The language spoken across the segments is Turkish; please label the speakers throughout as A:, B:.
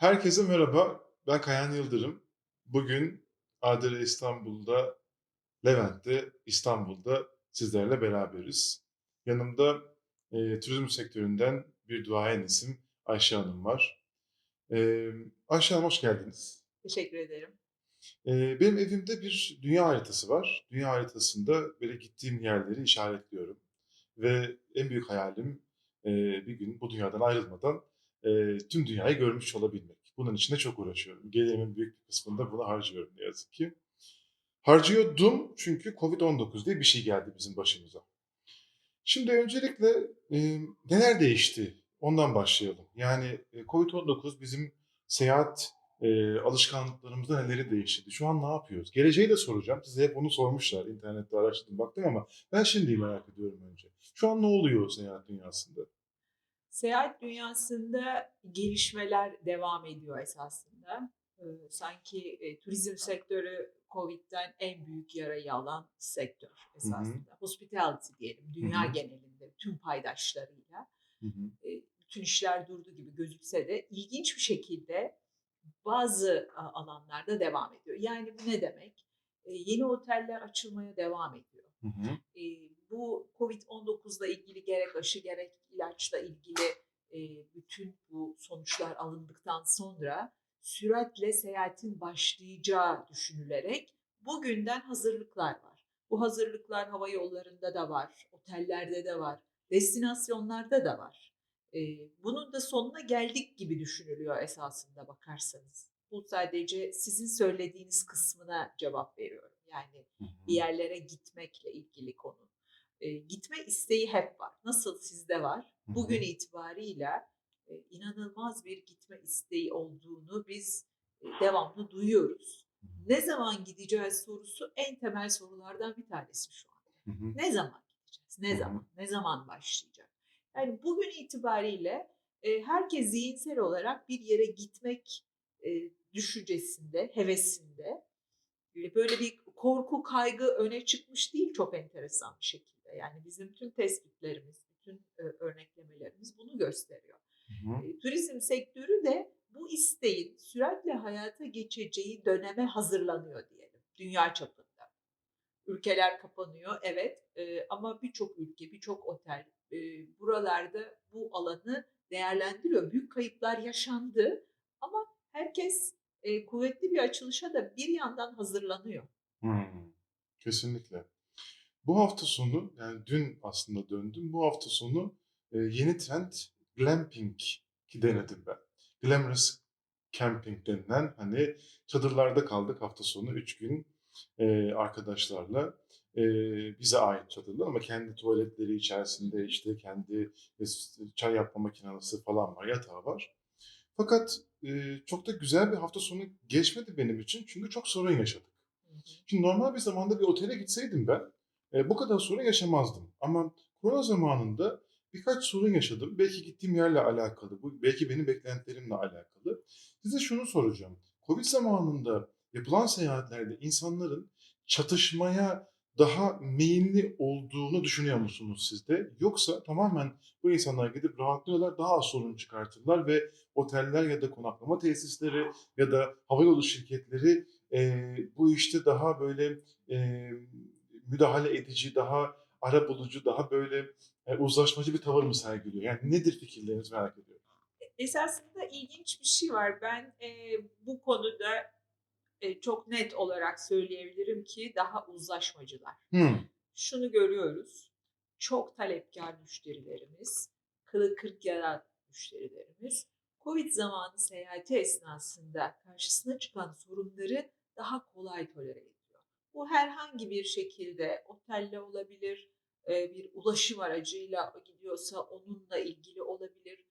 A: Herkese merhaba, ben Kayhan Yıldırım. Bugün Adile İstanbul'da, Levent'te, İstanbul'da sizlerle beraberiz. Yanımda turizm sektöründen bir duayen isim Ayşe Hanım var. Ayşe Hanım hoş geldiniz.
B: Teşekkür ederim.
A: Benim evimde bir dünya haritası var. Dünya haritasında böyle gittiğim yerleri işaretliyorum. Ve en büyük hayalim bir gün bu dünyadan ayrılmadan tüm dünyayı görmüş olabilmek. Bunun için de çok uğraşıyorum. Gelirimin büyük bir kısmını da buna harcıyorum ne yazık ki. Harcıyordum çünkü Covid-19 diye bir şey geldi bizim başımıza. Şimdi öncelikle neler değişti? Ondan başlayalım. Yani Covid-19 bizim seyahat alışkanlıklarımızda neleri değiştirdi? Şu an ne yapıyoruz? Geleceği de soracağım. Size hep onu sormuşlar. İnternette araştırdım, baktım ama ben şimdi merak ediyorum önce. Şu an ne oluyor seyahat dünyasında?
B: Seyahat dünyasında gelişmeler devam ediyor esasında. Sanki turizm sektörü Covid'den en büyük yarayı alan sektör
A: Hı hı,
B: esasında. Hospitality diyelim,
A: hı
B: dünya
A: hı,
B: genelinde tüm paydaşlarıyla.
A: hı hı,
B: Bütün işler durdu gibi gözükse de ilginç bir şekilde bazı alanlarda devam ediyor. Yani bu ne demek? Yeni oteller açılmaya devam ediyor.
A: hı hı,
B: Bu Covid-19'la ilgili gerek aşı gerek ilaçla ilgili bütün bu sonuçlar alındıktan sonra süratle seyahatin başlayacağı düşünülerek bugünden hazırlıklar var. Bu hazırlıklar hava yollarında da var, otellerde de var, destinasyonlarda da var. Bunun da sonuna geldik gibi düşünülüyor esasında bakarsanız. Bu sadece sizin söylediğiniz kısmına cevap veriyorum. Yani
A: hı
B: bir
A: hı,
B: yerlere gitmekle ilgili konu. Gitme isteği hep var. Nasıl sizde var?
A: hı
B: Bugün
A: hı,
B: itibarıyla inanılmaz bir gitme isteği olduğunu biz devamlı duyuyoruz. Ne zaman gideceğiz sorusu en temel sorulardan bir tanesi şu anda.
A: hı hı,
B: Ne zaman gideceğiz?
A: hı
B: Ne
A: hı,
B: zaman? Ne zaman başlayacak? Yani bugün itibariyle herkes zihinsel olarak bir yere gitmek düşüncesinde, hevesinde. Böyle bir korku, kaygı öne çıkmış değil çok enteresan bir şekilde. Yani bizim tüm tespitlerimiz, bütün örneklemelerimiz bunu gösteriyor.
A: hı hı.
B: Turizm sektörü de bu isteğin süratle hayata geçeceği döneme hazırlanıyor diyelim dünya çapında. Ülkeler kapanıyor, evet, ama birçok ülke, birçok otel buralarda bu alanı değerlendiriyor. Büyük kayıplar yaşandı ama herkes kuvvetli bir açılışa da bir yandan hazırlanıyor.
A: Hımm. Kesinlikle. Bu hafta sonu, yani dün aslında döndüm. Bu hafta sonu yeni trend glamping'i denedim ben. Glamorous camping denilen, hani, çadırlarda kaldık hafta sonu 3 gün arkadaşlarla. Bize ait çadırlar ama kendi tuvaletleri
B: Hı
A: içerisinde,
B: hı.
A: işte, kendi çay yapma makinesi falan var, yatağı var. Fakat çok da güzel bir hafta sonu geçmedi benim için çünkü çok sorun yaşadık.
B: Hı hı.
A: Şimdi normal bir zamanda bir otele gitseydim ben bu kadar sorun yaşamazdım. Ama korona zamanında birkaç sorun yaşadım. Belki gittiğim yerle alakalı, bu belki benim beklentilerimle alakalı. Size şunu soracağım. Covid zamanında yapılan seyahatlerde insanların çatışmaya daha meyilli olduğunu düşünüyor musunuz siz de? Yoksa tamamen bu insanlar gidip rahatlıyorlar, daha az sorun çıkartırlar ve oteller ya da konaklama tesisleri ya da havayolu şirketleri bu işte daha böyle e, müdahale edici, daha arabulucu, daha böyle uzlaşmacı bir tavır mı sergiliyor? Yani nedir fikirlerinizi merak ediyorum.
B: Esasında ilginç bir şey var. Ben bu konuda çok net olarak söyleyebilirim ki daha uzlaşmacılar.
A: Hmm.
B: Şunu görüyoruz, çok talepkar müşterilerimiz, kılı kırk yaran müşterilerimiz, Covid zamanı seyahati esnasında karşısına çıkan sorunları daha kolay tolere ediyor. Bu herhangi bir şekilde otelle olabilir, bir ulaşım aracıyla gidiyorsa onunla ilgili olabilir,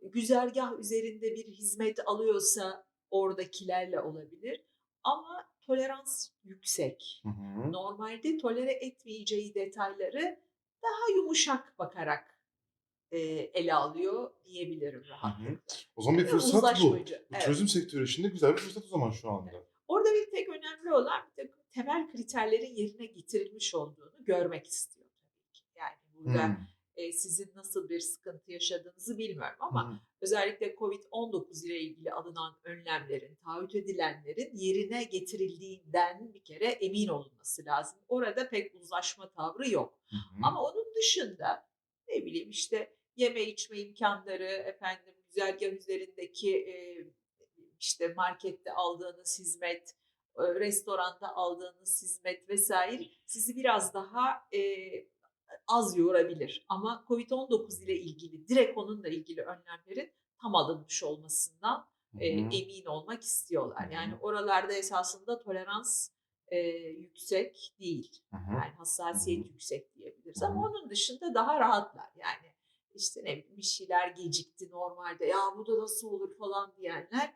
B: güzergah üzerinde bir hizmet alıyorsa oradakilerle olabilir. Ama tolerans yüksek.
A: Hı hı.
B: Normalde tolere etmeyeceği detayları daha yumuşak bakarak ele alıyor diyebilirim
A: Hı hı.
B: rahatlıkla.
A: O zaman bir
B: Ve
A: fırsat bu.
B: uzlaşmacı.
A: Bu
B: Evet.
A: turizm sektörü için de güzel bir fırsat o zaman şu
B: Evet.
A: anda.
B: Orada bir tek önemli olan bir takım temel kriterlerin yerine getirilmiş olduğunu görmek istiyor tabii ki. Yani burada
A: Hmm.
B: sizin nasıl bir sıkıntı yaşadığınızı bilmiyorum
A: Hı
B: ama
A: hı.
B: özellikle COVID-19 ile ilgili alınan önlemlerin, taahhüt edilenlerin yerine getirildiğinden bir kere emin olunması lazım. Orada pek uzlaşma tavrı yok.
A: Hı hı.
B: Ama onun dışında ne bileyim işte yeme içme imkânları, efendim güzergâh üzerindeki, işte markette aldığınız hizmet, restoranda aldığınız hizmet vs. sizi biraz daha, az yorabilir. Ama COVID-19 ile ilgili, direkt onunla ilgili önlemlerin tam alınmış olmasından,
A: Hı hı.
B: emin olmak
A: Hı
B: istiyorlar. Yani
A: hı.
B: oralarda esasında tolerans, yüksek değil.
A: Hı hı.
B: Yani
A: Hı hı.
B: hassasiyet yüksek
A: Hı
B: diyebiliriz ama
A: hı.
B: onun dışında daha rahatlar. Yani, işte, ne bileyim, bir şeyler gecikti normalde, "Ya, bu da nasıl olur?" falan diyenler,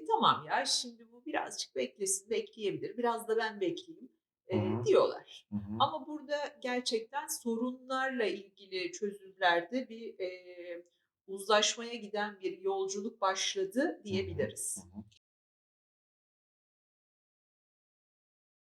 B: tamam ya, şimdi bu birazcık beklesin, bekleyebilir, biraz da ben bekleyeyim,
A: Hı hı.
B: diyorlar.
A: Hı hı.
B: Ama burada gerçekten sorunlarla ilgili çözümlerde bir, uzlaşmaya giden bir yolculuk başladı
A: Hı hı. Hı
B: diyebiliriz.
A: hı.